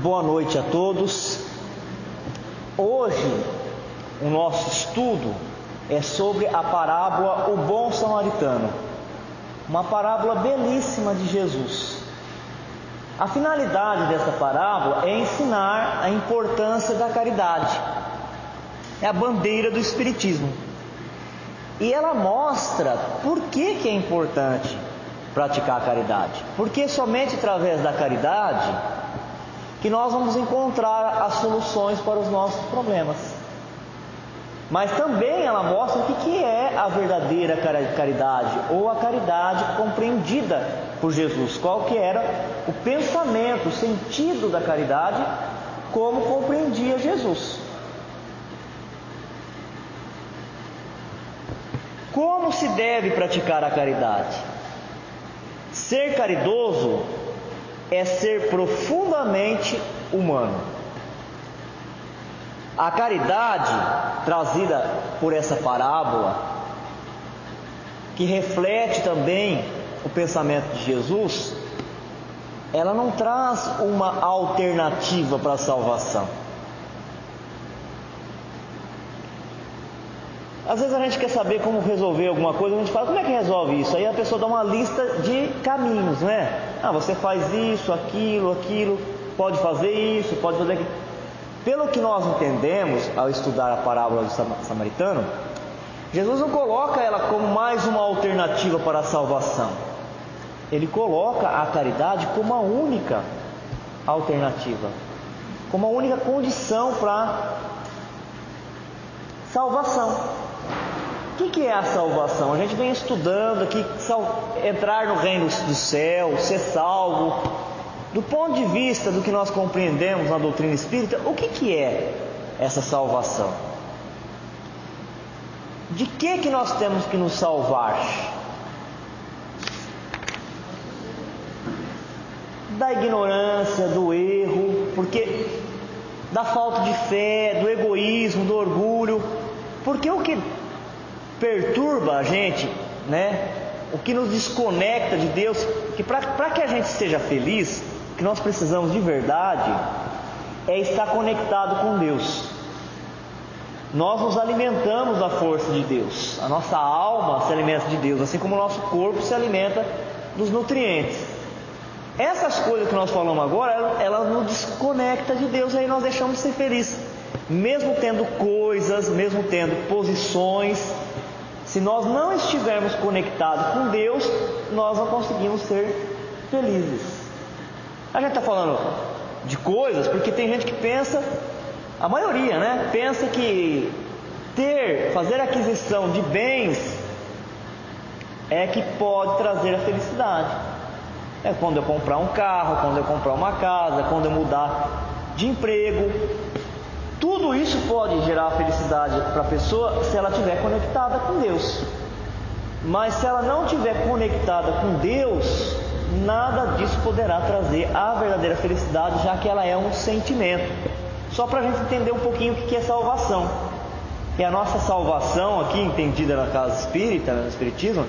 Boa noite a todos. Hoje o nosso estudo é sobre a parábola O Bom Samaritano, uma parábola belíssima de Jesus. A finalidade dessa parábola é ensinar a importância da caridade. É a bandeira do Espiritismo. E ela mostra por que é importante praticar a caridade. Porque somente através da caridade que nós vamos encontrar as soluções para os nossos problemas. Mas também ela mostra o que é a verdadeira caridade, ou a caridade compreendida por Jesus. Qual que era o pensamento, o sentido da caridade, como compreendia Jesus. Como se deve praticar a caridade? Ser caridoso é ser profundamente humano. A caridade trazida por essa parábola, que reflete também o pensamento de Jesus, ela não traz uma alternativa para a salvação. Às vezes a gente quer saber como resolver alguma coisa, a gente fala, como é que resolve isso? Aí a pessoa dá uma lista de caminhos, né? Você faz isso, aquilo, pode fazer isso, pode fazer aquilo. Pelo que nós entendemos ao estudar a parábola do samaritano, Jesus não coloca ela como mais uma alternativa para a salvação. Ele coloca a caridade como a única alternativa, como a única condição para salvação. O que é a salvação? A gente vem estudando aqui, entrar no reino do céu, ser salvo. Do ponto de vista do que nós compreendemos na doutrina espírita, o que é essa salvação? De que nós temos que nos salvar? Da ignorância, do erro, porque da falta de fé, do egoísmo, do orgulho. Porque o que perturba a gente, o que nos desconecta de Deus, que para que a gente seja feliz, o que nós precisamos de verdade é estar conectado com Deus. Nós nos alimentamos da força de Deus, a nossa alma se alimenta de Deus, assim como o nosso corpo se alimenta dos nutrientes. Essas coisas que nós falamos agora, elas nos desconectam de Deus, e aí nós deixamos de ser felizes. Mesmo tendo coisas, mesmo tendo posições, se nós não estivermos conectados com Deus, nós não conseguimos ser felizes. A gente está falando de coisas porque tem gente que pensa, a maioria, pensa que fazer aquisição de bens é que pode trazer a felicidade. É quando eu comprar um carro, quando eu comprar uma casa, quando eu mudar de emprego. Tudo isso pode gerar felicidade para a pessoa se ela estiver conectada com Deus. Mas se ela não estiver conectada com Deus, nada disso poderá trazer a verdadeira felicidade, já que ela é um sentimento. Só para a gente entender um pouquinho o que é salvação. E a nossa salvação aqui, entendida na casa espírita, no espiritismo,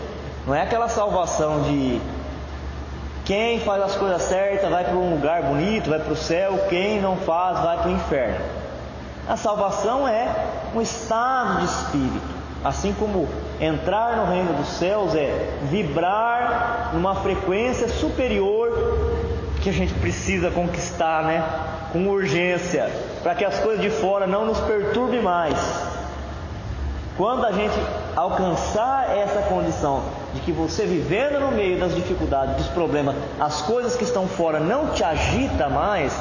não é aquela salvação de quem faz as coisas certas vai para um lugar bonito, vai para o céu, quem não faz vai para o inferno. A salvação é um estado de espírito, assim como entrar no reino dos céus é vibrar numa frequência superior que a gente precisa conquistar, com urgência, para que as coisas de fora não nos perturbem mais. Quando a gente alcançar essa condição de que você, vivendo no meio das dificuldades, dos problemas, as coisas que estão fora não te agitam mais,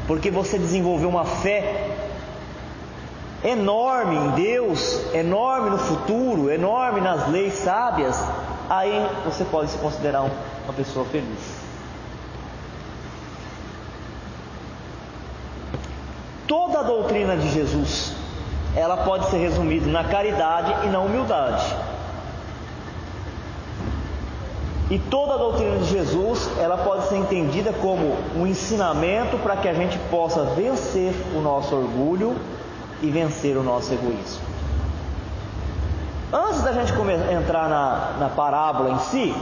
porque você desenvolveu uma fé enorme em Deus, enorme no futuro, enorme nas leis sábias, aí você pode se considerar uma pessoa feliz. Toda a doutrina de Jesus, ela pode ser resumida na caridade e na humildade. E toda a doutrina de Jesus, ela pode ser entendida como um ensinamento para que a gente possa vencer o nosso orgulho e vencer o nosso egoísmo. Antes da gente entrar na parábola em si,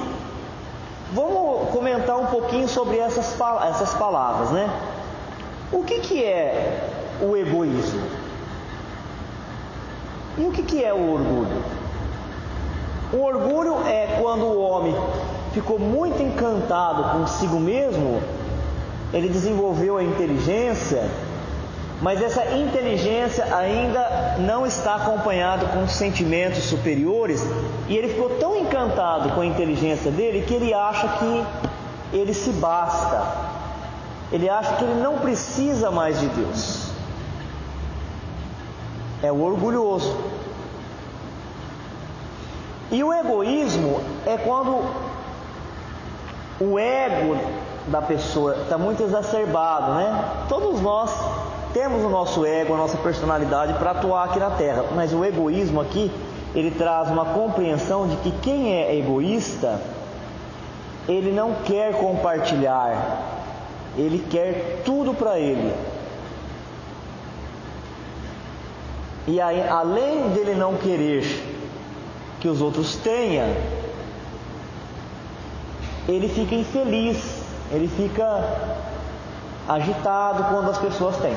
vamos comentar um pouquinho sobre essas palavras, O que é o egoísmo? E o que é o orgulho? O orgulho é quando o homem ficou muito encantado consigo mesmo, ele desenvolveu a inteligência, mas essa inteligência ainda não está acompanhada com sentimentos superiores, e ele ficou tão encantado com a inteligência dele que ele acha que ele se basta, ele acha que ele não precisa mais de Deus. É o orgulhoso. E o egoísmo é quando o ego da pessoa está muito exacerbado, né? Todos nós temos o nosso ego, a nossa personalidade para atuar aqui na Terra, mas o egoísmo aqui, ele traz uma compreensão de que quem é egoísta, ele não quer compartilhar, ele quer tudo para ele. E aí, além dele não querer que os outros tenham, ele fica infeliz, ele fica agitado quando as pessoas têm.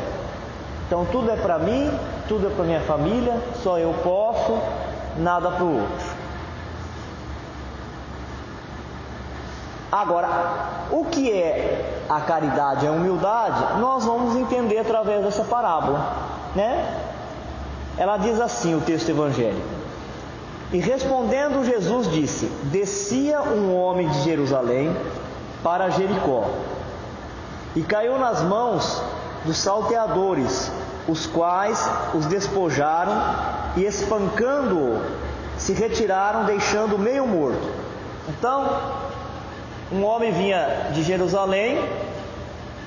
Então tudo é para mim, tudo é para minha família, só eu posso, nada para o outro. Agora, o que é a caridade e a humildade, nós vamos entender através dessa parábola, né? Ela diz assim, o texto evangélico: e respondendo Jesus disse: descia um homem de Jerusalém para Jericó, e caiu nas mãos dos salteadores, os quais os despojaram e, espancando-o, se retiraram, deixando-o meio morto. Então, um homem vinha de Jerusalém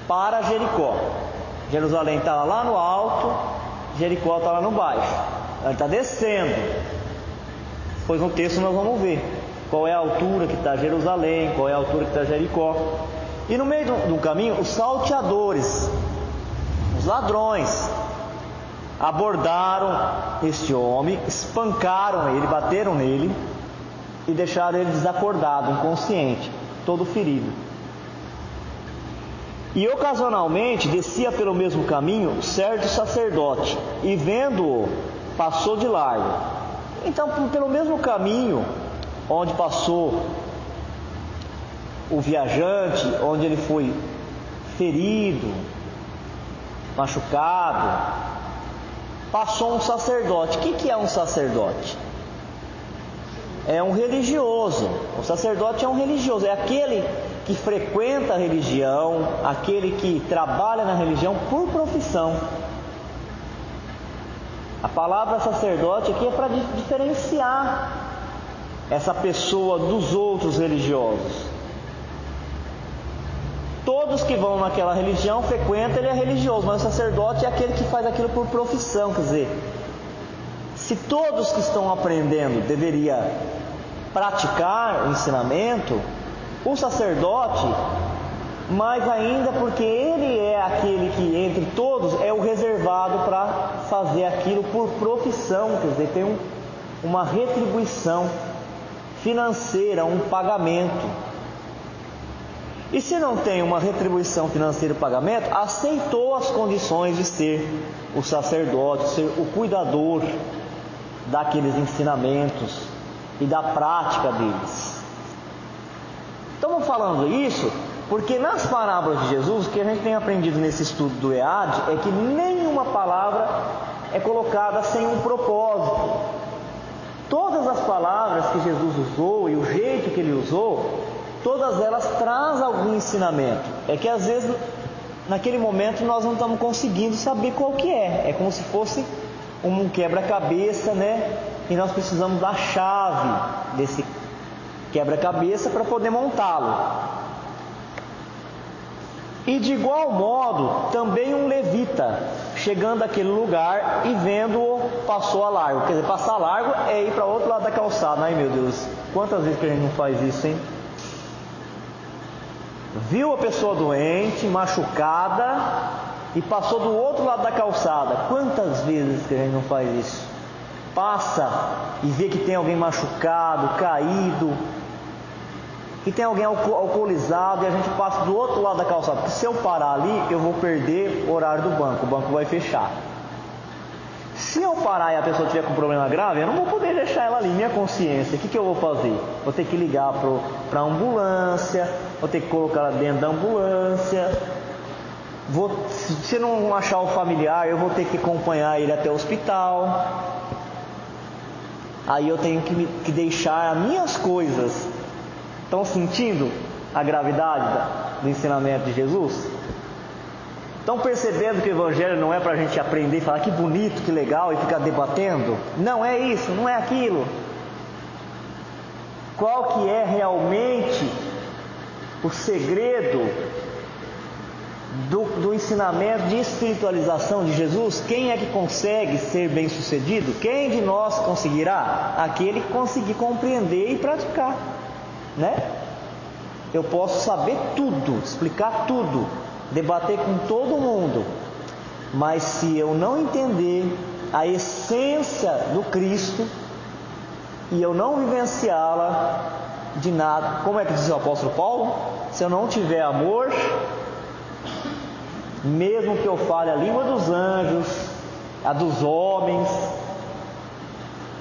para Jericó. Jerusalém estava lá no alto, Jericó está lá no baixo. Ele está descendo. Pois no texto nós vamos ver qual é a altura que está Jerusalém, qual é a altura que está Jericó. E no meio do caminho, os salteadores, os ladrões, abordaram este homem, espancaram ele, bateram nele e deixaram ele desacordado, inconsciente, todo ferido. E ocasionalmente descia pelo mesmo caminho certo sacerdote, e vendo-o, passou de largo. Então, pelo mesmo caminho onde passou o viajante, onde ele foi ferido, machucado, passou um sacerdote. O que é um sacerdote? É um religioso. O sacerdote é um religioso, é aquele que frequenta a religião, aquele que trabalha na religião por profissão. A palavra sacerdote aqui é para diferenciar essa pessoa dos outros religiosos. Todos que vão naquela religião frequentam, ele é religioso, mas o sacerdote é aquele que faz aquilo por profissão. Quer dizer, se todos que estão aprendendo deveria praticar o ensinamento, o sacerdote, mais ainda porque ele é aquele que entre todos é o reservado para fazer aquilo por profissão, quer dizer, tem uma retribuição financeira, um pagamento. E se não tem uma retribuição financeira e pagamento, aceitou as condições de ser o sacerdote, ser o cuidador daqueles ensinamentos e da prática deles. Estamos falando isso porque nas parábolas de Jesus, o que a gente tem aprendido nesse estudo do EAD é que nenhuma palavra é colocada sem um propósito. Todas as palavras que Jesus usou e o jeito que ele usou, todas elas trazem algum ensinamento. É que às vezes naquele momento nós não estamos conseguindo saber qual que é. É como se fosse um quebra-cabeça, né? E nós precisamos da chave desse quebra-cabeça para poder montá-lo. E de igual modo, também um levita, chegando àquele lugar e vendo-o, passou a largo. Quer dizer, passar a largo é ir para o outro lado da calçada. Ai meu Deus, quantas vezes que a gente não faz isso, hein? Viu a pessoa doente, machucada, e passou do outro lado da calçada. Quantas vezes que a gente não faz isso? Passa e vê que tem alguém machucado, caído, que tem alguém alcoolizado e a gente passa do outro lado da calçada, porque se eu parar ali, eu vou perder o horário do banco, o banco vai fechar. Se eu parar e a pessoa tiver com um problema grave, eu não vou poder deixar ela ali, minha consciência, o que eu vou fazer? Vou ter que ligar para a ambulância, vou ter que colocar ela dentro da ambulância, se não achar o familiar, eu vou ter que acompanhar ele até o hospital, aí eu tenho que deixar as minhas coisas. Estão sentindo a gravidade do ensinamento de Jesus? Estão percebendo que o Evangelho não é para a gente aprender e falar que bonito, que legal e ficar debatendo? Não é isso, não é aquilo. Qual que é realmente o segredo do ensinamento de espiritualização de Jesus? Quem é que consegue ser bem sucedido? Quem de nós conseguirá? Aquele que conseguir compreender e praticar, né? Eu posso saber tudo, explicar tudo, debater com todo mundo, mas se eu não entender a essência do Cristo e eu não vivenciá-la, de nada, como é que diz o apóstolo Paulo? Se eu não tiver amor, mesmo que eu fale a língua dos anjos, a dos homens,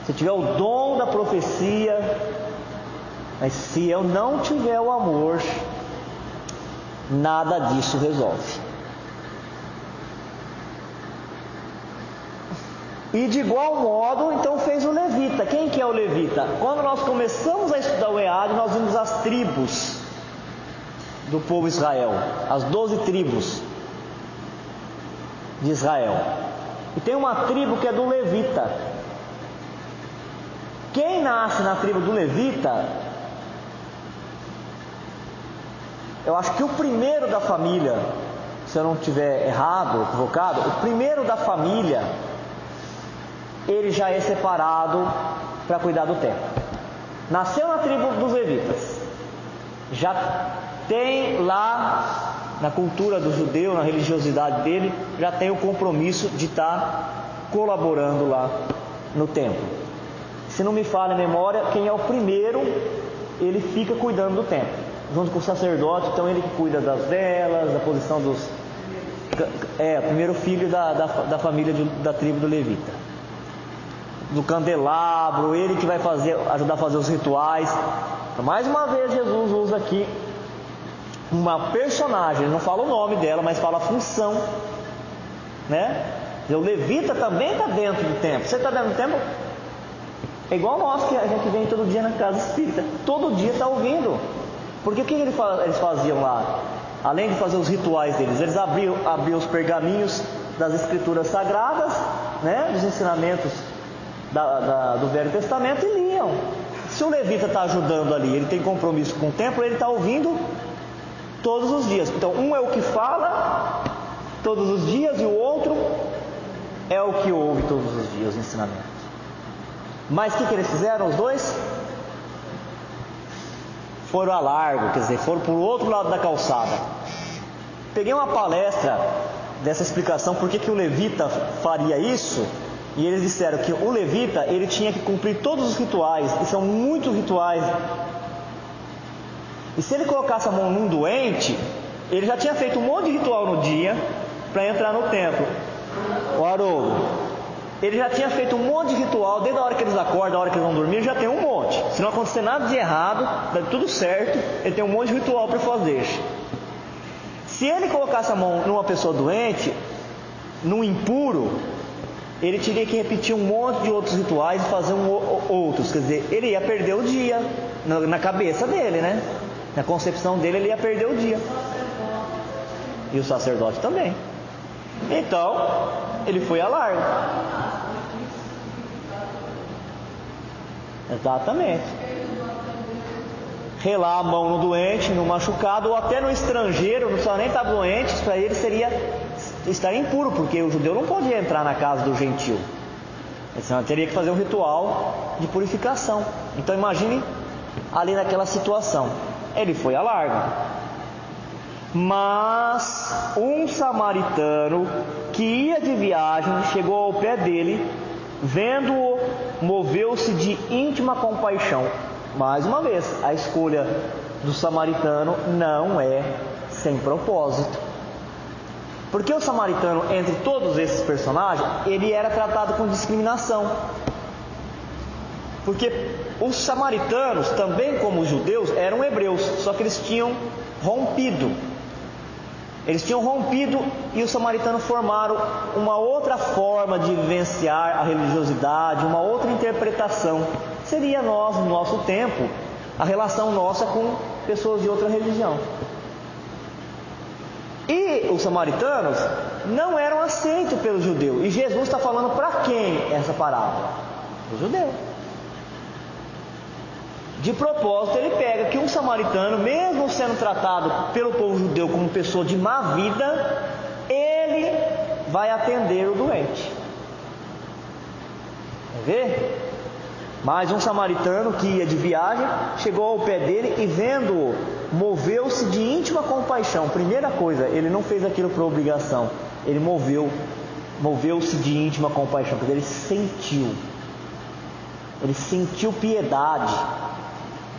se eu tiver o dom da profecia, mas se eu não tiver o amor, nada disso resolve. E de igual modo, então fez o levita. Quem que é o levita? Quando nós começamos a estudar o EAD, nós vimos as tribos do povo Israel, as 12 tribos de Israel. E tem uma tribo que é do levita. Quem nasce na tribo do levita, eu acho que o primeiro da família, se eu não estiver errado, equivocado, o primeiro da família, ele já é separado para cuidar do templo. Nasceu na tribo dos levitas, já tem lá, na cultura do judeu, na religiosidade dele, já tem o compromisso de estar colaborando lá no templo. Se não me falha a memória, quem é o primeiro, ele fica cuidando do templo, junto com o sacerdote. Então ele que cuida das velas, da posição dos... o primeiro filho da família da tribo do levita, do candelabro, ele que vai ajudar a fazer os rituais. Então, mais uma vez Jesus usa aqui uma personagem, ele não fala o nome dela, mas fala a função, né? O levita também está dentro do templo. Você está dentro do templo? É igual nós, que a gente vem todo dia na casa espírita, todo dia está ouvindo. Porque o que eles faziam lá? Além de fazer os rituais deles, eles abriam os pergaminhos das escrituras sagradas, né, dos ensinamentos do Velho Testamento, e liam. Se o levita está ajudando ali, ele tem compromisso com o templo, ele está ouvindo todos os dias. Então um é o que fala todos os dias e o outro é o que ouve todos os dias os ensinamentos. Mas o que eles fizeram, os dois? Foram a largo, quer dizer, foram para o outro lado da calçada. Peguei uma palestra dessa explicação, por que o levita faria isso, e eles disseram que o levita, ele tinha que cumprir todos os rituais, e são muitos rituais, e se ele colocasse a mão num doente, ele já tinha feito um monte de ritual no dia, para entrar no templo. O Haroldo, ele já tinha feito um monte de ritual, desde a hora que eles acordam, da hora que eles vão dormir, já tem um monte. Se não acontecer nada de errado, dá tudo certo, ele tem um monte de ritual para fazer. Se ele colocasse a mão numa pessoa doente, num impuro, ele teria que repetir um monte de outros rituais e fazer outros. Quer dizer, ele ia perder o dia, na cabeça dele, né? Na concepção dele, ele ia perder o dia. E o sacerdote também. Então, ele foi a largo. Exatamente. Relar a mão no doente, no machucado, ou até no estrangeiro, não precisa nem estar doente, para ele seria estar impuro, porque o judeu não podia entrar na casa do gentil. Senão teria que fazer um ritual de purificação. Então imagine ali naquela situação. Ele foi a largo. Mas um samaritano que ia de viagem chegou ao pé dele, vendo-o, moveu-se de íntima compaixão. Mais uma vez, a escolha do samaritano não é sem propósito. Porque o samaritano, entre todos esses personagens, ele era tratado com discriminação. Porque os samaritanos, também como os judeus, eram hebreus, só que eles tinham rompido. Eles tinham rompido e os samaritanos formaram uma outra forma de vivenciar a religiosidade, uma outra interpretação. Seria nós, no nosso tempo, a relação nossa com pessoas de outra religião. E os samaritanos não eram aceitos pelo judeu. E Jesus está falando para quem essa parábola? Para o judeu. De propósito, ele pega que um samaritano, mesmo sendo tratado pelo povo judeu como pessoa de má vida, ele vai atender o doente. Quer ver? Mas um samaritano que ia de viagem, chegou ao pé dele e vendo-o, moveu-se de íntima compaixão. Primeira coisa, ele não fez aquilo por obrigação, ele moveu-se de íntima compaixão, porque ele sentiu piedade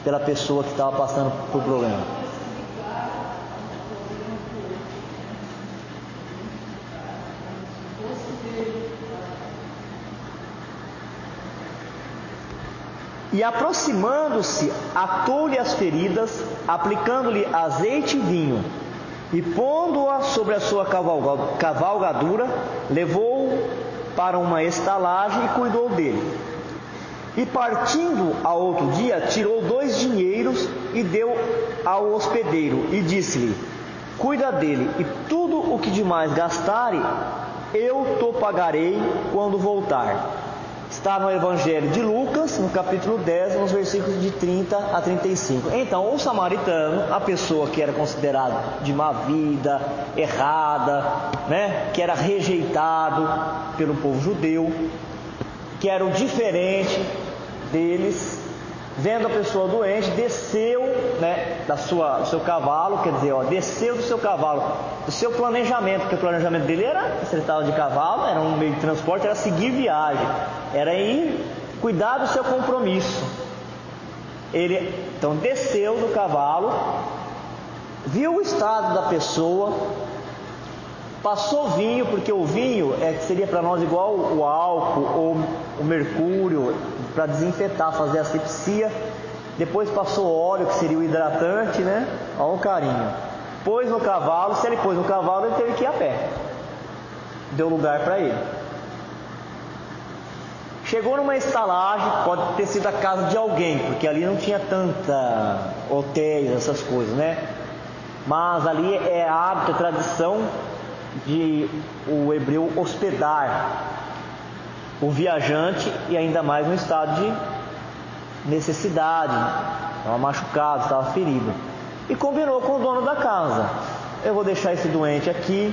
pela pessoa que estava passando por problema. E aproximando-se, atou-lhe as feridas, aplicando-lhe azeite e vinho, e pondo-a sobre a sua cavalgadura, levou-o para uma estalagem e cuidou dele. E partindo ao outro dia, tirou 2 dinheiros e deu ao hospedeiro, e disse-lhe: cuida dele, e tudo o que demais gastare, eu te pagarei quando voltar. Está no Evangelho de Lucas, no capítulo 10, nos versículos de 30 a 35. Então, o samaritano, a pessoa que era considerada de má vida, errada, que era rejeitado pelo povo judeu, que era o diferente deles, vendo a pessoa doente, desceu do seu cavalo, desceu do seu cavalo, do seu planejamento, porque o planejamento dele era, se ele estava de cavalo, era um meio de transporte, era seguir viagem, era ir cuidar do seu compromisso. Ele então desceu do cavalo, viu o estado da pessoa, passou vinho, porque o vinho seria para nós igual o álcool ou o mercúrio, para desinfetar, fazer asepsia. Depois passou óleo, que seria o hidratante, Olha o carinho. Pôs no cavalo, se ele pôs no cavalo, ele teve que ir a pé. Deu lugar para ele. Chegou numa estalagem, pode ter sido a casa de alguém, porque ali não tinha tanta hotéis, essas coisas, Mas ali é hábito, é tradição de o hebreu hospedar o viajante, e ainda mais no estado de necessidade, estava machucado, estava ferido, e combinou com o dono da casa: eu vou deixar esse doente aqui,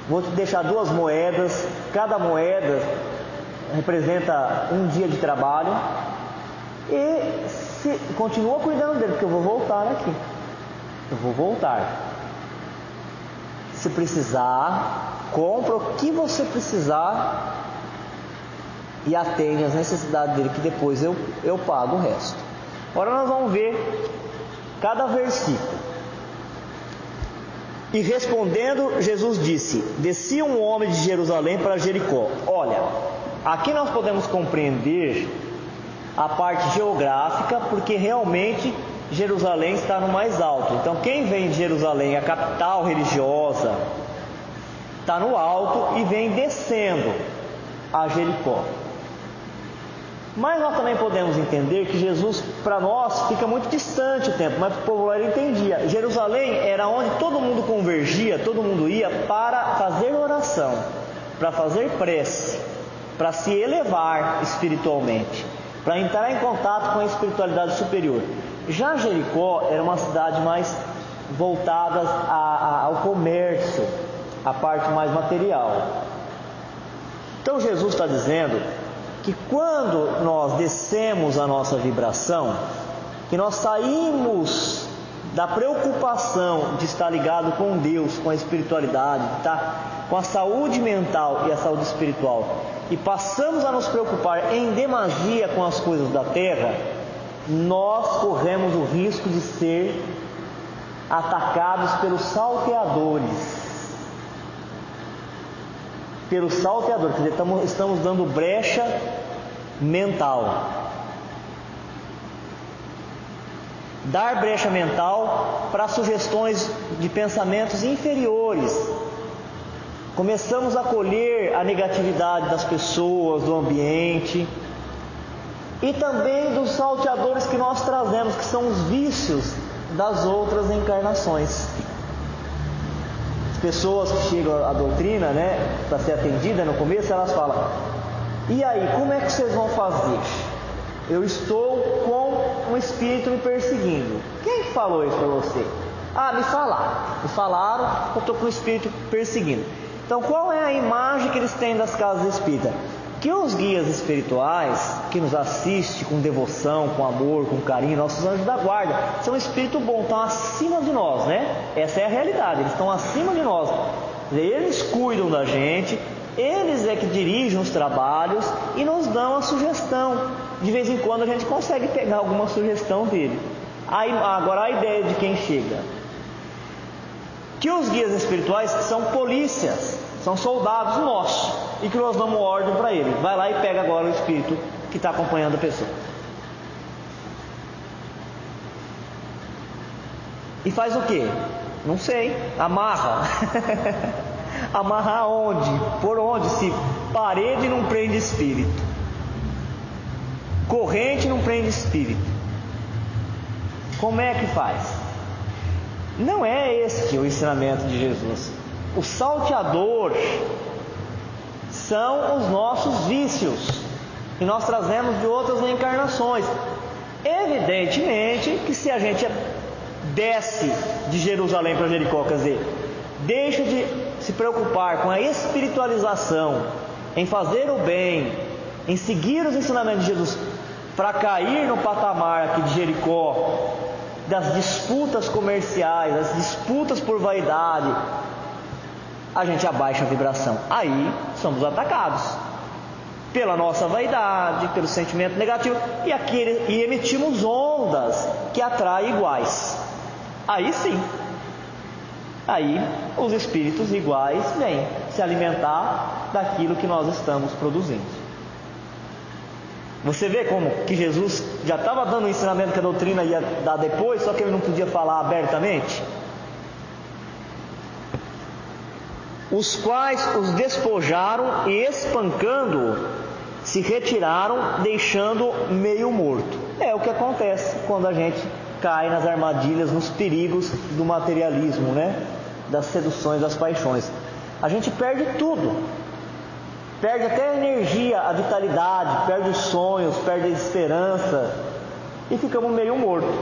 vou te deixar 2 moedas, cada moeda representa um dia de trabalho, e continua cuidando dele, porque eu vou voltar aqui, se precisar, compra o que você precisar e atende às necessidades dele, que depois eu pago o resto. Agora nós vamos ver cada versículo. E respondendo, Jesus disse: descia um homem de Jerusalém para Jericó. Olha, aqui nós podemos compreender a parte geográfica, porque realmente Jerusalém está no mais alto. Então quem vem de Jerusalém, a capital religiosa, está no alto e vem descendo a Jericó. Mas nós também podemos entender que Jesus, para nós, fica muito distante o tempo, mas para o povo lá ele entendia. Jerusalém era onde todo mundo convergia, todo mundo ia para fazer oração, para fazer prece, para se elevar espiritualmente, para entrar em contato com a espiritualidade superior. Já Jericó era uma cidade mais voltada ao comércio, a parte mais material. Então Jesus está dizendo que quando nós descemos a nossa vibração, que nós saímos da preocupação de estar ligado com Deus, com a espiritualidade, de estar com a saúde mental e a saúde espiritual, e passamos a nos preocupar em demasia com as coisas da terra, nós corremos o risco de ser atacados pelos salteadores. Pelos salteadores, quer dizer, estamos dando brecha mental. Dar brecha mental para sugestões de pensamentos inferiores. Começamos a colher a negatividade das pessoas, do ambiente e também dos salteadores que nós trazemos, que são os vícios das outras encarnações. As pessoas que chegam à doutrina, para ser atendida no começo, elas falam: e aí, como é que vocês vão fazer? Eu estou com um espírito me perseguindo. Quem que falou isso para você? Me falaram que eu estou com um espírito perseguindo. Então, qual é a imagem que eles têm das casas espíritas? Que os guias espirituais, que nos assistem com devoção, com amor, com carinho, nossos anjos da guarda, são um espírito bom, estão acima de nós, Essa é a realidade, eles estão acima de nós. Eles cuidam da gente, eles é que dirigem os trabalhos e nos dão a sugestão. De vez em quando a gente consegue pegar alguma sugestão dele. Agora a ideia de quem chega. Que os guias espirituais são polícias, são soldados nossos, e que nós damos ordem para ele: vai lá e pega agora o espírito que está acompanhando a pessoa. E faz o quê? Não sei, amarra. Amarrar aonde? Por onde? Se parede não prende espírito, corrente não prende espírito, como é que faz? Não é este o ensinamento de Jesus. O salteador são os nossos vícios, que nós trazemos de outras reencarnações. Evidentemente que se a gente desce de Jerusalém para Jericó, quer dizer, deixa de se preocupar com a espiritualização, em fazer o bem, em seguir os ensinamentos de Jesus, para cair no patamar aqui de Jericó, das disputas comerciais, das disputas por vaidade, a gente abaixa a vibração. Aí somos atacados pela nossa vaidade, pelo sentimento negativo, e emitimos ondas que atraem iguais. Aí sim, aí os espíritos iguais vêm se alimentar daquilo que nós estamos produzindo. Você vê como que Jesus já estava dando o ensinamento que a doutrina ia dar depois, só que ele não podia falar abertamente? Os quais os despojaram e, espancando, se retiraram, deixando meio morto. É o que acontece quando a gente cai nas armadilhas, nos perigos do materialismo, das seduções, das paixões. A gente perde tudo. Perde até a energia, a vitalidade, perde os sonhos, perde a esperança e ficamos meio mortos.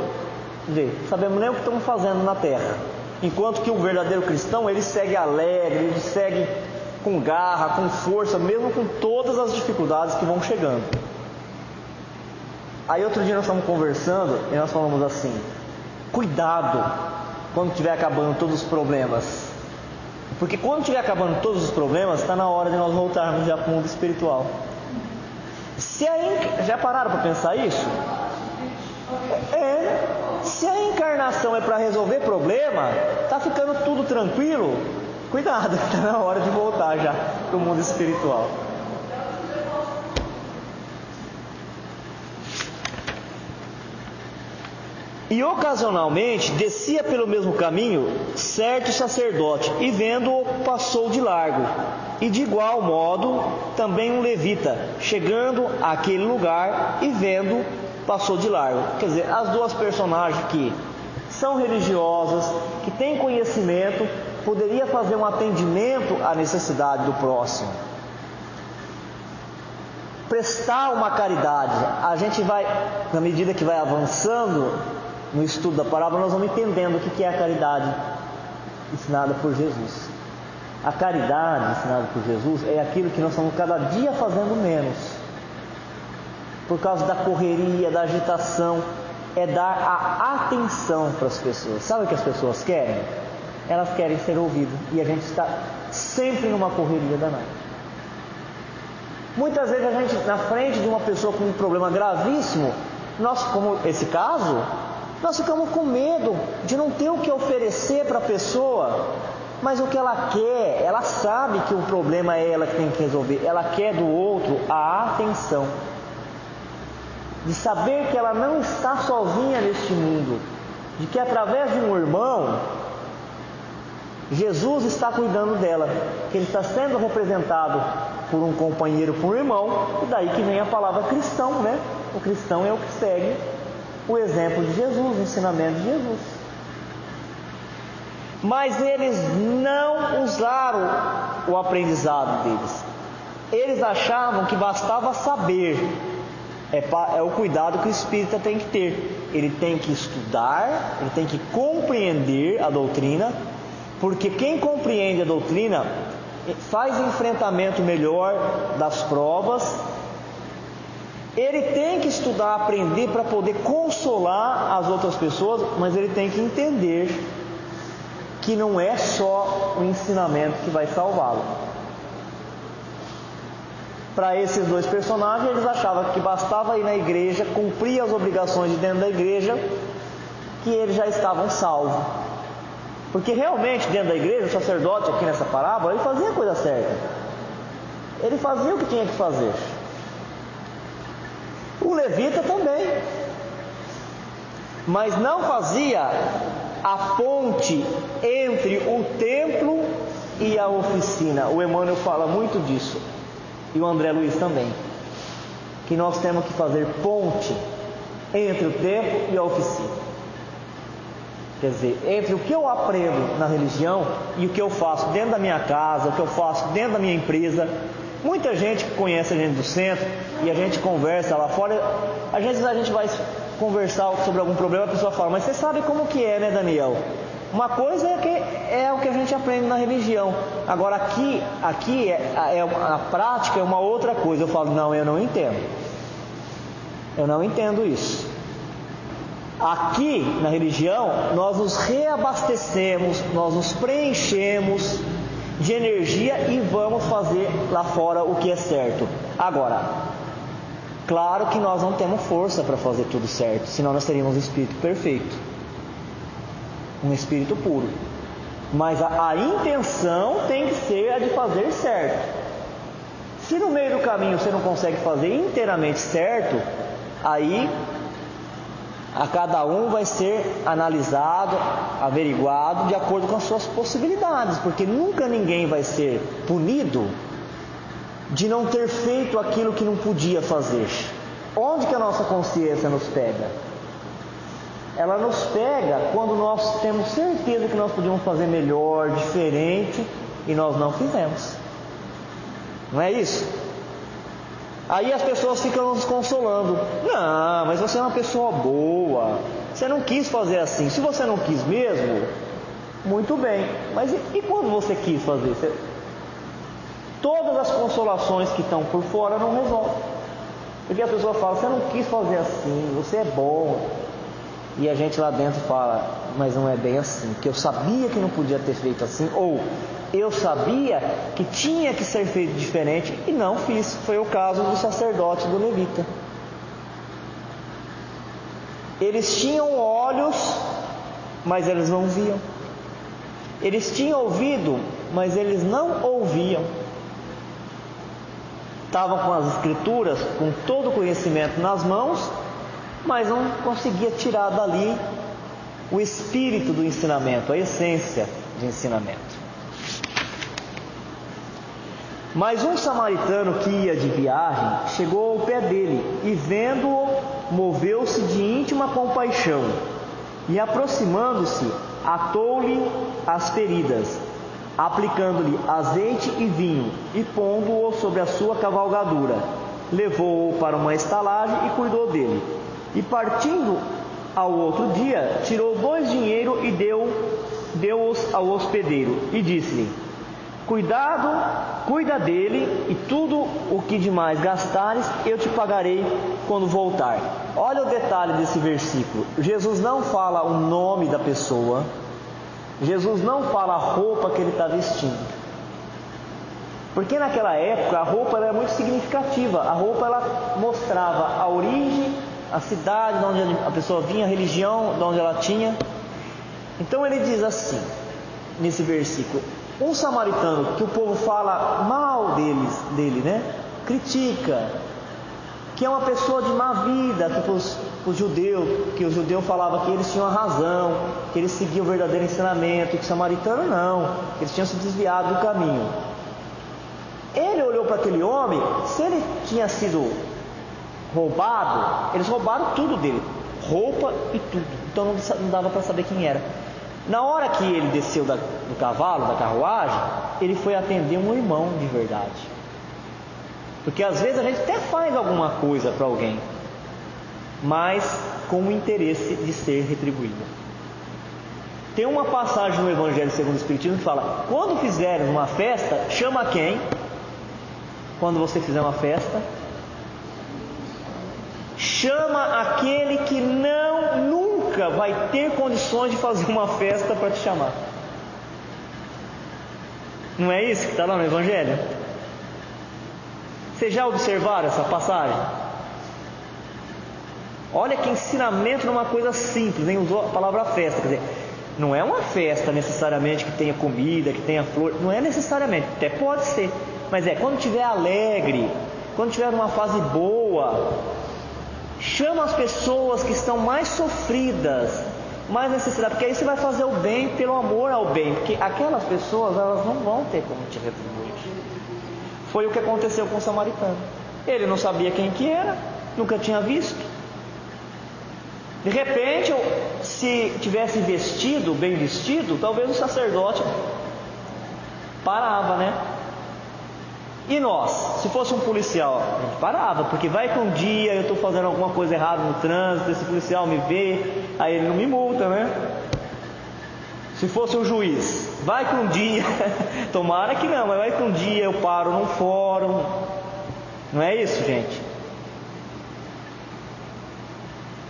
Quer dizer, sabemos nem o que estamos fazendo na Terra. Enquanto que o verdadeiro cristão, ele segue alegre, ele segue com garra, com força, mesmo com todas as dificuldades que vão chegando. Aí outro dia nós estamos conversando e nós falamos assim: cuidado quando estiver acabando todos os problemas. Porque quando estiver acabando todos os problemas, está na hora de nós voltarmos já para o mundo espiritual. Já pararam para pensar isso? Se a encarnação é para resolver problema, está ficando tudo tranquilo, cuidado, está na hora de voltar já para o mundo espiritual. E ocasionalmente descia pelo mesmo caminho certo sacerdote, e vendo-o passou de largo. E de igual modo também um levita, chegando àquele lugar e vendo, passou de largo. Quer dizer, as duas personagens que são religiosas, que têm conhecimento, poderia fazer um atendimento à necessidade do próximo, prestar uma caridade. A gente vai, na medida que vai avançando no estudo da parábola, nós vamos entendendo o que é a caridade ensinada por Jesus. A caridade ensinada por Jesus é aquilo que nós estamos cada dia fazendo menos, por causa da correria, da agitação. É dar a atenção para as pessoas. Sabe o que as pessoas querem? Elas querem ser ouvidas, e a gente está sempre numa correria danada. Muitas vezes a gente, na frente de uma pessoa com um problema gravíssimo, nós, como esse caso, nós ficamos com medo de não ter o que oferecer para a pessoa, mas o que ela quer, ela sabe que o problema é ela que tem que resolver, ela quer do outro a atenção, de saber que ela não está sozinha neste mundo, de que através de um irmão, Jesus está cuidando dela, que ele está sendo representado por um companheiro, por um irmão, e daí que vem a palavra cristão, né? O cristão é o que segue o exemplo de Jesus, o ensinamento de Jesus. Mas eles não usaram o aprendizado deles. Eles achavam que bastava saber. É o cuidado que o espírita tem que ter. Ele tem que estudar, ele tem que compreender a doutrina, porque quem compreende a doutrina faz enfrentamento melhor das provas. Ele tem que estudar, aprender para poder consolar as outras pessoas, mas ele tem que entender que não é só o ensinamento que vai salvá-lo. Para esses dois personagens, eles achavam que bastava ir na igreja, cumprir as obrigações de dentro da igreja, que eles já estavam salvos. Porque realmente dentro da igreja, o sacerdote aqui nessa parábola, ele fazia a coisa certa. Ele fazia o que tinha que fazer. O levita também. Mas não fazia a ponte entre o templo e a oficina. O Emmanuel fala muito disso. E o André Luiz também. Que nós temos que fazer ponte entre o templo e a oficina. Quer dizer, entre o que eu aprendo na religião e o que eu faço dentro da minha casa, o que eu faço dentro da minha empresa. Muita gente que conhece a gente do centro e a gente conversa lá fora. Às vezes a gente vai conversar sobre algum problema, a pessoa fala, mas você sabe como que é, né, Daniel? Uma coisa é o que a gente aprende na religião. Agora aqui a prática é uma outra coisa. Eu falo, não, eu não entendo. Eu não entendo isso. Aqui na religião, nós nos reabastecemos, nós nos preenchemos de energia e vamos fazer lá fora o que é certo. Agora, claro que nós não temos força para fazer tudo certo, senão nós teríamos um espírito perfeito, um espírito puro. Mas a intenção tem que ser a de fazer certo. Se no meio do caminho você não consegue fazer inteiramente certo, aí a cada um vai ser analisado, averiguado de acordo com as suas possibilidades, porque nunca ninguém vai ser punido de não ter feito aquilo que não podia fazer. Onde que a nossa consciência nos pega? Ela nos pega quando nós temos certeza que nós podíamos fazer melhor, diferente, e nós não fizemos. Não é isso? Aí as pessoas ficam nos consolando. Não, mas você é uma pessoa boa. Você não quis fazer assim. Se você não quis mesmo, muito bem. Mas e quando você quis fazer? Todas as consolações que estão por fora não resolvem. Porque a pessoa fala, você não quis fazer assim, você é bom. E a gente lá dentro fala, mas não é bem assim. Porque eu sabia que não podia ter feito assim. Ou eu sabia que tinha que ser feito diferente e não fiz. Foi o caso do sacerdote e do levita. Eles tinham olhos, mas eles não viam. Eles tinham ouvido, mas eles não ouviam. Estavam com as escrituras, com todo o conhecimento nas mãos, mas não conseguia tirar dali o espírito do ensinamento, a essência do ensinamento. Mas um samaritano que ia de viagem chegou ao pé dele e, vendo-o, moveu-se de íntima compaixão e, aproximando-se, atou-lhe as feridas, aplicando-lhe azeite e vinho e pondo-o sobre a sua cavalgadura, levou-o para uma estalagem e cuidou dele. E partindo ao outro dia, tirou 2 dinheiros e deu-os ao hospedeiro e disse-lhe: cuida dele, e tudo o que demais gastares, eu te pagarei quando voltar. Olha o detalhe desse versículo. Jesus não fala o nome da pessoa. Jesus não fala a roupa que ele está vestindo. Porque naquela época a roupa era muito significativa. A roupa ela mostrava a origem a cidade de onde a pessoa vinha, a religião de onde ela tinha. Então ele diz assim, nesse versículo: um samaritano que o povo fala mal dele, né? Critica, que é uma pessoa de má vida, que os judeus, que o judeu falava que eles tinham a razão, que eles seguiam o verdadeiro ensinamento, e que o samaritano não, que eles tinham se desviado do caminho. Ele olhou para aquele homem, se ele tinha sido roubado, eles roubaram tudo dele, roupa e tudo, então não dava para saber quem era. Na hora que ele desceu do cavalo, da carruagem, ele foi atender um irmão de verdade. Porque às vezes a gente até faz alguma coisa para alguém, mas com o interesse de ser retribuído. Tem uma passagem no Evangelho segundo o Espiritismo que fala: quando fizeres uma festa, chama quem? Quando você fizer uma festa, chama aquele que nunca vai ter condições de fazer uma festa para te chamar. Não é isso que está lá no Evangelho? Vocês já observaram essa passagem? Olha que ensinamento numa coisa simples, nem usou a palavra festa. Quer dizer, não é uma festa necessariamente que tenha comida, que tenha flor, não é necessariamente, até pode ser, mas quando estiver alegre, quando estiver numa fase boa, chama as pessoas que estão mais sofridas, mais necessitadas, porque aí você vai fazer o bem pelo amor ao bem, porque aquelas pessoas, elas não vão ter como te retribuir. Foi o que aconteceu com o samaritano. Ele não sabia quem que era, nunca tinha visto. De repente, se tivesse vestido, bem vestido, talvez o sacerdote parava, né? E nós, se fosse um policial, a gente parava, porque vai que um dia eu estou fazendo alguma coisa errada no trânsito, esse policial me vê, aí ele não me multa, né? Se fosse um juiz, vai que um dia, tomara que não, mas vai que um dia eu paro num fórum, não é isso, gente?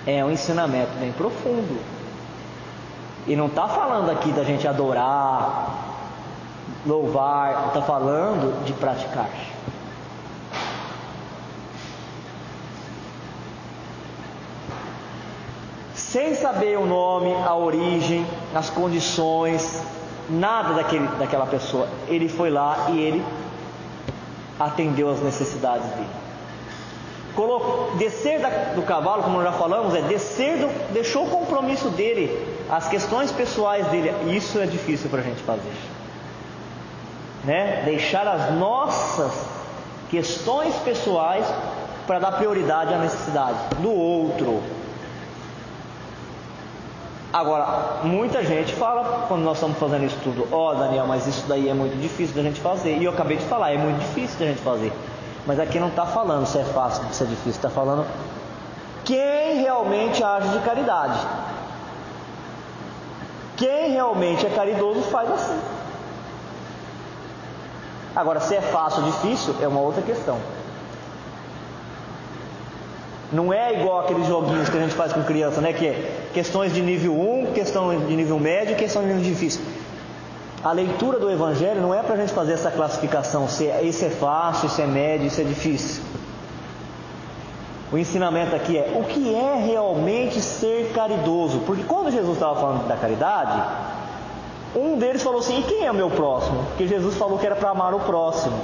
É um ensinamento bem profundo, e não está falando aqui da gente adorar, louvar, está falando de praticar. Sem saber o nome, a origem, as condições, nada daquela pessoa, ele foi lá e ele atendeu as necessidades dele. Descer do cavalo, como nós já falamos, deixou o compromisso dele, as questões pessoais dele. Isso é difícil para a gente fazer, né? Deixar as nossas questões pessoais para dar prioridade à necessidade do outro. Agora, muita gente fala, quando nós estamos fazendo isso tudo: Daniel, mas isso daí é muito difícil da gente fazer. E eu acabei de falar, é muito difícil da gente fazer. Mas aqui não está falando se é fácil, se é difícil, está falando quem realmente age de caridade. Quem realmente é caridoso faz assim. Agora, se é fácil ou difícil, é uma outra questão. Não é igual aqueles joguinhos que a gente faz com criança, né? Que é questões de nível 1, questão de nível médio e questão de nível difícil. A leitura do Evangelho não é para a gente fazer essa classificação, se isso é fácil, isso é médio, isso é difícil. O ensinamento aqui é o que é realmente ser caridoso. Porque quando Jesus estava falando da caridade, um deles falou assim: e quem é o meu próximo? Porque Jesus falou que era para amar o próximo.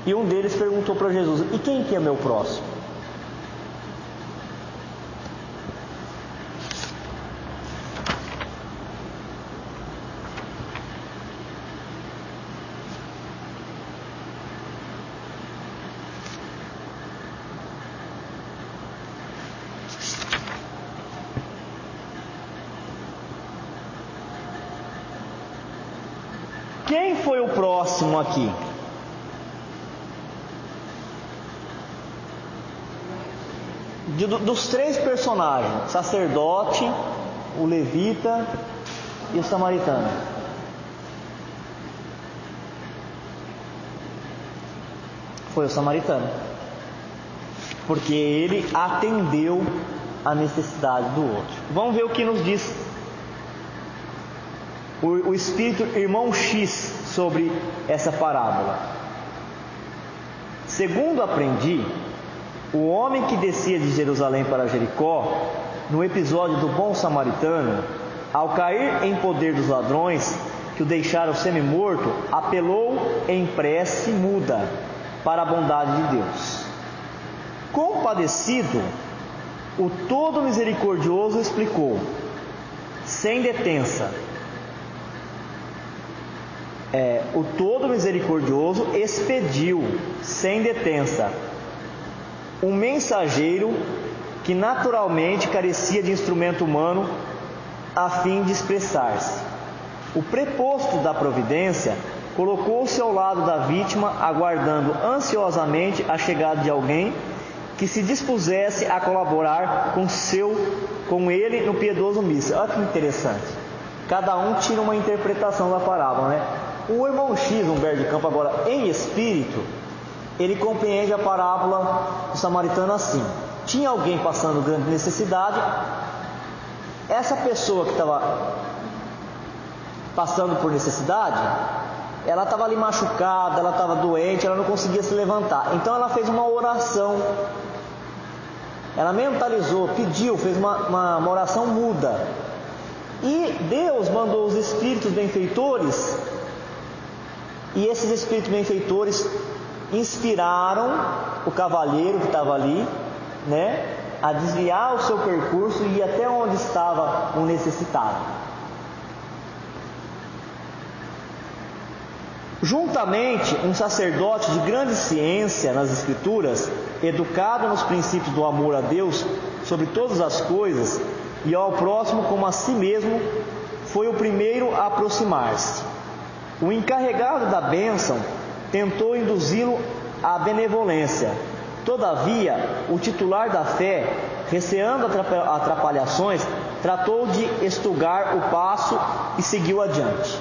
E um deles perguntou para Jesus: e quem que é meu próximo? Quem foi o próximo aqui? Dos três personagens, sacerdote, o levita e o samaritano. Foi o samaritano, porque ele atendeu a necessidade do outro. Vamos ver o que nos diz o Espírito Irmão X sobre essa parábola. Segundo aprendi, O homem que descia de Jerusalém para Jericó, no episódio do bom samaritano, ao cair em poder dos ladrões que o deixaram semi-morto, apelou em prece muda para a bondade de Deus. Compadecido, o todo misericordioso explicou, sem detença. O todo misericordioso expediu, sem detença, um mensageiro que naturalmente carecia de instrumento humano a fim de expressar-se. O preposto da providência colocou-se ao lado da vítima, aguardando ansiosamente a chegada de alguém que se dispusesse a colaborar com ele no piedoso missa. Olha que interessante. Cada um tira uma interpretação da parábola, né? O irmão X, Humberto de Campos, agora em espírito, ele compreende a parábola do samaritano assim: tinha alguém passando grande necessidade, essa pessoa que estava passando por necessidade, ela estava ali machucada, ela estava doente, ela não conseguia se levantar, então ela fez uma oração, ela mentalizou, pediu, fez uma oração muda, e Deus mandou os espíritos benfeitores, e esses espíritos benfeitores inspiraram o cavalheiro que estava ali, né, a desviar o seu percurso e ir até onde estava o necessitado. Juntamente, um sacerdote de grande ciência nas Escrituras, educado nos princípios do amor a Deus sobre todas as coisas e ao próximo como a si mesmo, foi o primeiro a aproximar-se. O encarregado da bênção tentou induzi-lo à benevolência. Todavia, o titular da fé, receando atrapalhações, tratou de estugar o passo e seguiu adiante.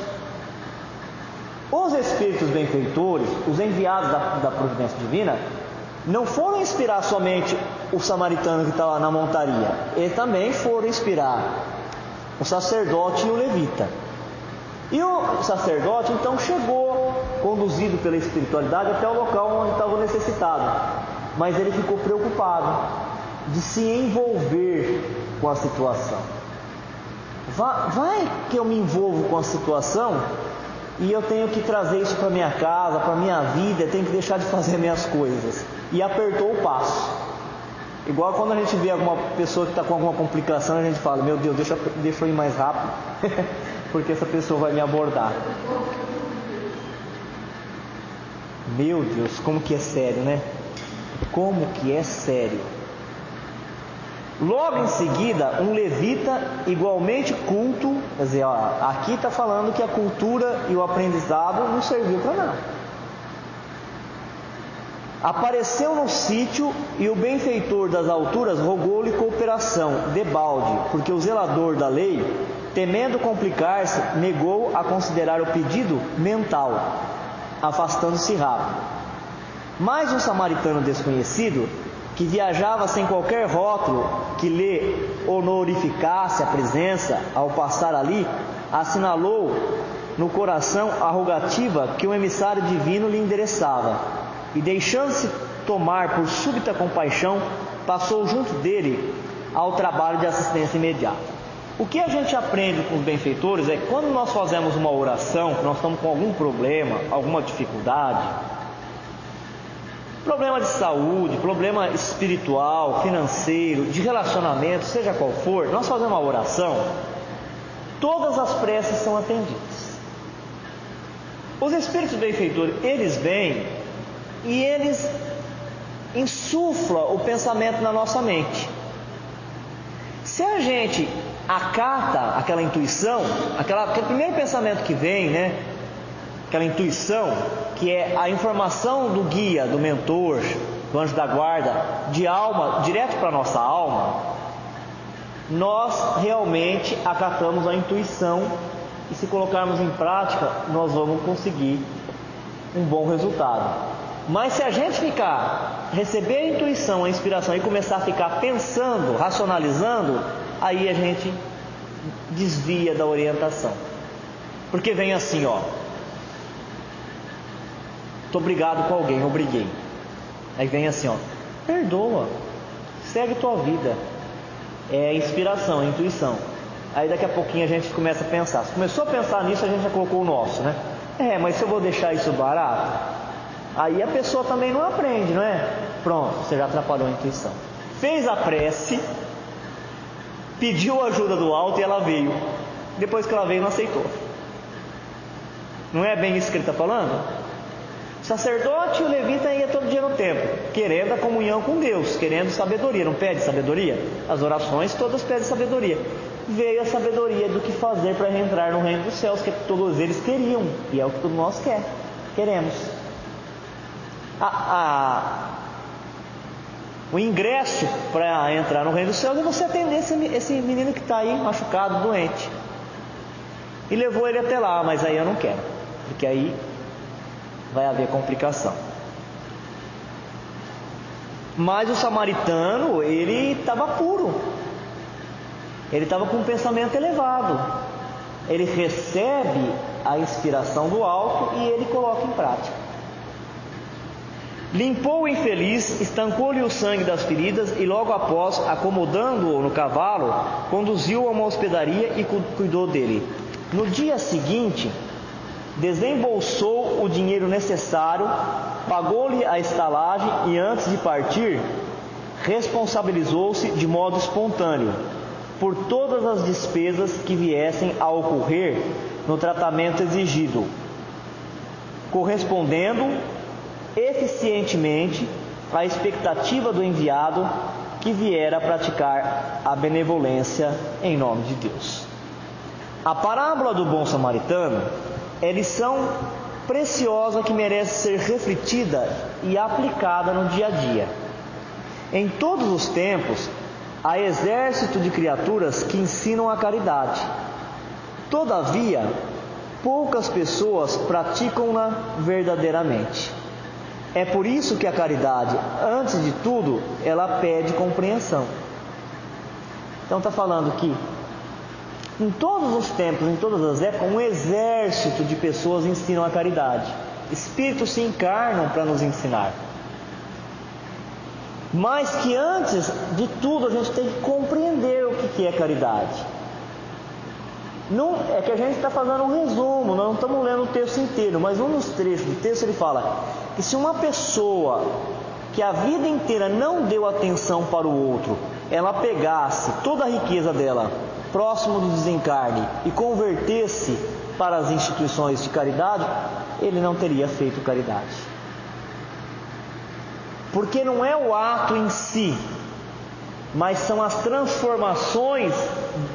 Os espíritos benfeitores, os enviados da providência divina, não foram inspirar somente o samaritano que estava na montaria, eles também foram inspirar o sacerdote e o levita. E o sacerdote então chegou, conduzido pela espiritualidade, até o local onde estava o necessitado, mas ele ficou preocupado de se envolver com a situação. Vai que eu me envolvo com a situação e eu tenho que trazer isso para minha casa, para minha vida, eu tenho que deixar de fazer minhas coisas. E apertou o passo. Igual quando a gente vê alguma pessoa que está com alguma complicação, a gente fala: meu Deus, deixa eu ir mais rápido, porque essa pessoa vai me abordar. Meu Deus, como que é sério, né? Como que é sério. Logo em seguida, um levita igualmente culto, quer dizer, aqui está falando que a cultura e o aprendizado não serviu para nada. Apareceu no sítio e o benfeitor das alturas rogou-lhe cooperação, debalde, porque o zelador da lei, temendo complicar-se, negou a considerar o pedido mental, afastando-se rápido. Mas um samaritano desconhecido, que viajava sem qualquer rótulo que lhe honorificasse a presença ao passar ali, assinalou no coração a rogativa que o emissário divino lhe endereçava, e deixando-se tomar por súbita compaixão, passou junto dele ao trabalho de assistência imediata. O que a gente aprende com os benfeitores é que quando nós fazemos uma oração, que nós estamos com algum problema, alguma dificuldade, problema de saúde, problema espiritual, financeiro, de relacionamento, seja qual for, nós fazemos uma oração, todas as preces são atendidas. Os espíritos benfeitores, eles vêm e eles insuflam o pensamento na nossa mente. Se a gente acata aquela intuição, aquele primeiro pensamento que vem, né? Aquela intuição, que é a informação do guia, do mentor, do anjo da guarda, de alma, direto para a nossa alma, nós realmente acatamos a intuição e se colocarmos em prática, nós vamos conseguir um bom resultado. Mas se a gente receber a intuição, a inspiração e começar a ficar pensando, racionalizando, aí a gente desvia da orientação. Porque vem assim, estou brigado com alguém, eu briguei. Aí vem assim, perdoa, segue tua vida. É inspiração, é intuição. Aí daqui a pouquinho a gente começa a pensar. Se começou a pensar nisso, a gente já colocou o nosso, né? Mas se eu vou deixar isso barato, aí a pessoa também não aprende, não é? Pronto, você já atrapalhou a intuição. Fez a prece, pediu ajuda do alto e ela veio. Depois que ela veio, não aceitou. Não é bem isso que ele está falando? O sacerdote e o levita ia todo dia no templo, querendo a comunhão com Deus, querendo sabedoria. Não pede sabedoria? As orações todas pedem sabedoria. Veio a sabedoria do que fazer para entrar no reino dos céus, que todos eles queriam, e é o que todos nós queremos. O ingresso para entrar no reino dos céus é você atender esse menino que está aí machucado, doente. E levou ele até lá, mas aí eu não quero, porque aí vai haver complicação. Mas o samaritano, ele estava puro, ele estava com um pensamento elevado, ele recebe a inspiração do alto e ele coloca em prática. Limpou o infeliz, estancou-lhe o sangue das feridas e logo após, acomodando-o no cavalo, conduziu-o a uma hospedaria e cuidou dele. No dia seguinte, desembolsou o dinheiro necessário, pagou-lhe a estalagem e antes de partir, responsabilizou-se de modo espontâneo por todas as despesas que viessem a ocorrer no tratamento exigido, correspondendo eficientemente à expectativa do enviado que viera a praticar a benevolência em nome de Deus. A parábola do bom samaritano é lição preciosa que merece ser refletida e aplicada no dia a dia. Em todos os tempos, há exército de criaturas que ensinam a caridade. Todavia, poucas pessoas praticam-na verdadeiramente. É por isso que a caridade, antes de tudo, ela pede compreensão. Então está falando que em todos os tempos, em todas as épocas, um exército de pessoas ensinam a caridade. Espíritos se encarnam para nos ensinar. Mas que antes de tudo a gente tem que compreender o que é caridade. Não, é que a gente está fazendo um resumo, nós não estamos lendo o texto inteiro, mas um dos trechos do texto ele fala que se uma pessoa que a vida inteira não deu atenção para o outro, ela pegasse toda a riqueza dela próximo do desencarne e convertesse para as instituições de caridade, ele não teria feito caridade. Porque não é o ato em si, mas são as transformações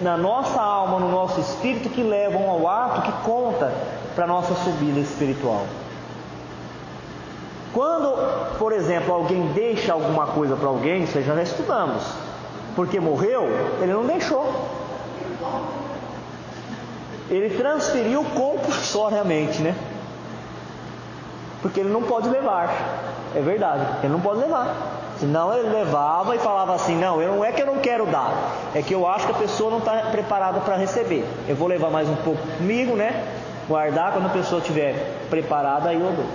na nossa alma, no nosso espírito, que levam ao ato que conta para a nossa subida espiritual. Quando, por exemplo, alguém deixa alguma coisa para alguém, isso já estudamos, porque morreu, ele não deixou, ele transferiu compulsoriamente, né? Porque ele não pode levar, é verdade, ele não pode levar. Senão ele levava e falava assim, não é que eu não quero dar, é que eu acho que a pessoa não está preparada para receber. Eu vou levar mais um pouco comigo, né? Guardar, quando a pessoa estiver preparada, aí eu dou.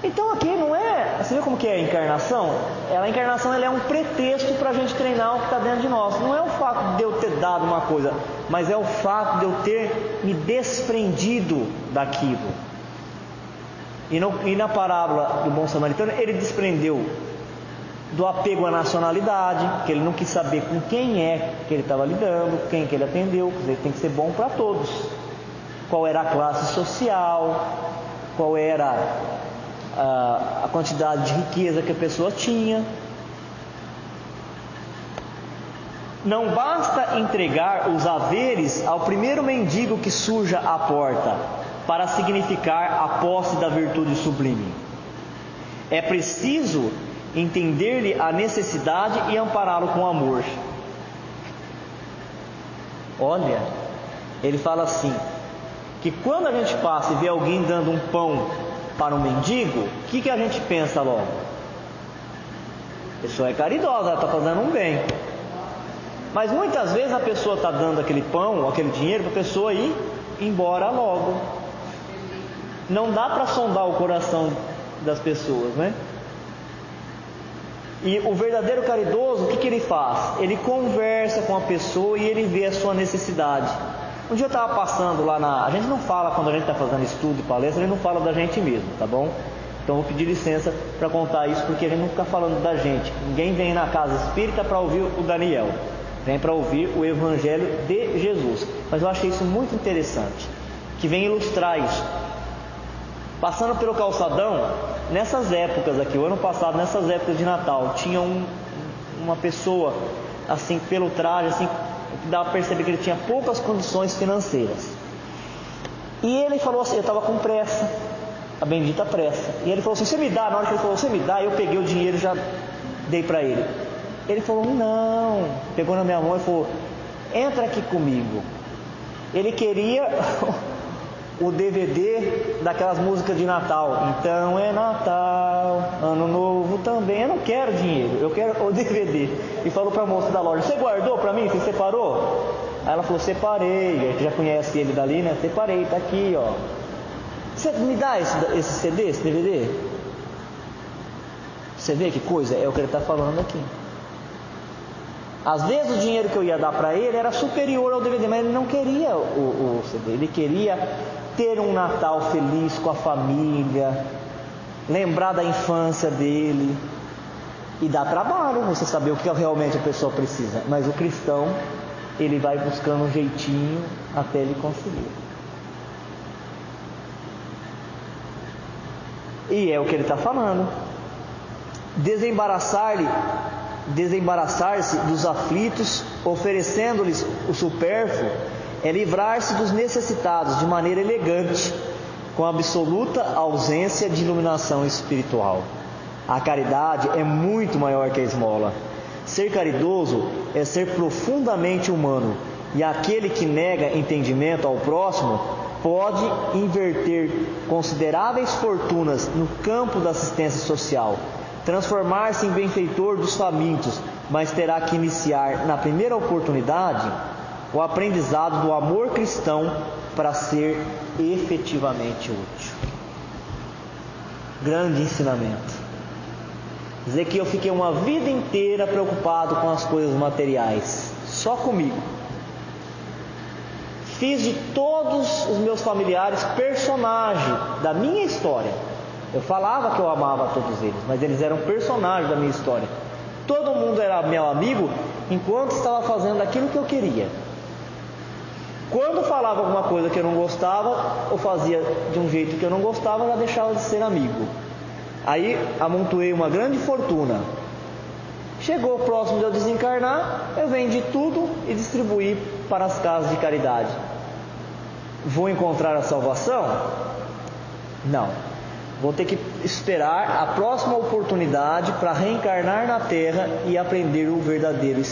Então aqui não é, você vê como que é a encarnação? A encarnação ela é um pretexto para a gente treinar o que está dentro de nós. Não é o fato de eu ter dado uma coisa, mas é o fato de eu ter me desprendido daquilo. E na parábola do bom samaritano, ele desprendeu do apego à nacionalidade, que ele não quis saber com quem é que ele estava lidando, quem que ele atendeu, quer dizer, tem que ser bom para todos. Qual era a classe social, qual era a quantidade de riqueza que a pessoa tinha. Não basta entregar os haveres ao primeiro mendigo que surja à porta, para significar a posse da virtude sublime. É preciso entender-lhe a necessidade e ampará-lo com amor. Olha, ele fala assim, que quando a gente passa e vê alguém dando um pão para um mendigo, o que a gente pensa logo? A pessoa é caridosa, ela está fazendo um bem. Mas muitas vezes a pessoa está dando aquele pão, aquele dinheiro para a pessoa ir embora logo. Não dá para sondar o coração das pessoas, né? E o verdadeiro caridoso, o que ele faz? Ele conversa com a pessoa e ele vê a sua necessidade. Um dia eu estava passando lá a gente não fala quando a gente está fazendo estudo e palestra, a gente não fala da gente mesmo, tá bom? Então eu vou pedir licença para contar isso, porque a gente não fica falando da gente. Ninguém vem na casa espírita para ouvir o Daniel, vem para ouvir o Evangelho de Jesus. Mas eu achei isso muito interessante, que vem ilustrar isso. Passando pelo calçadão, nessas épocas aqui, o ano passado, nessas épocas de Natal, tinha uma pessoa, assim, pelo traje, assim, dá para perceber que ele tinha poucas condições financeiras. E ele falou assim, eu estava com pressa, a bendita pressa. E ele falou assim, você me dá? Na hora que ele falou, você me dá, eu peguei o dinheiro e já dei para ele. Ele falou, não. Pegou na minha mão e falou, entra aqui comigo. Ele queria o DVD daquelas músicas de Natal. Então é Natal, Ano Novo também. Eu não quero dinheiro, eu quero o DVD. E falou para a moça da loja, você guardou para mim? Você separou? Aí ela falou, separei. A gente já conhece ele dali, né? Separei, tá aqui, ó. Você me dá esse CD, esse DVD? Você vê que coisa? É o que ele está falando aqui. Às vezes o dinheiro que eu ia dar para ele era superior ao DVD, mas ele não queria o CD. Ele queria ter um Natal feliz com a família, lembrar da infância dele. E dá trabalho você saber o que realmente a pessoa precisa. Mas o cristão, ele vai buscando um jeitinho até ele conseguir. E é o que ele está falando. Desembaraçar-se dos aflitos, oferecendo-lhes o supérfluo, é livrar-se dos necessitados de maneira elegante, com absoluta ausência de iluminação espiritual. A caridade é muito maior que a esmola. Ser caridoso é ser profundamente humano, e aquele que nega entendimento ao próximo pode inverter consideráveis fortunas no campo da assistência social, transformar-se em benfeitor dos famintos, mas terá que iniciar na primeira oportunidade o aprendizado do amor cristão para ser efetivamente útil. Grande ensinamento. Dizer que eu fiquei uma vida inteira preocupado com as coisas materiais, só comigo. Fiz de todos os meus familiares personagem da minha história. Eu falava que eu amava todos eles, mas eles eram personagens da minha história. Todo mundo era meu amigo enquanto estava fazendo aquilo que eu queria. Quando falava alguma coisa que eu não gostava, ou fazia de um jeito que eu não gostava, já deixava de ser amigo. Aí amontoei uma grande fortuna. Chegou o próximo de eu desencarnar, eu vendi tudo e distribuí para as casas de caridade. Vou encontrar a salvação? Não. Vou ter que esperar a próxima oportunidade para reencarnar na Terra e aprender o verdadeiro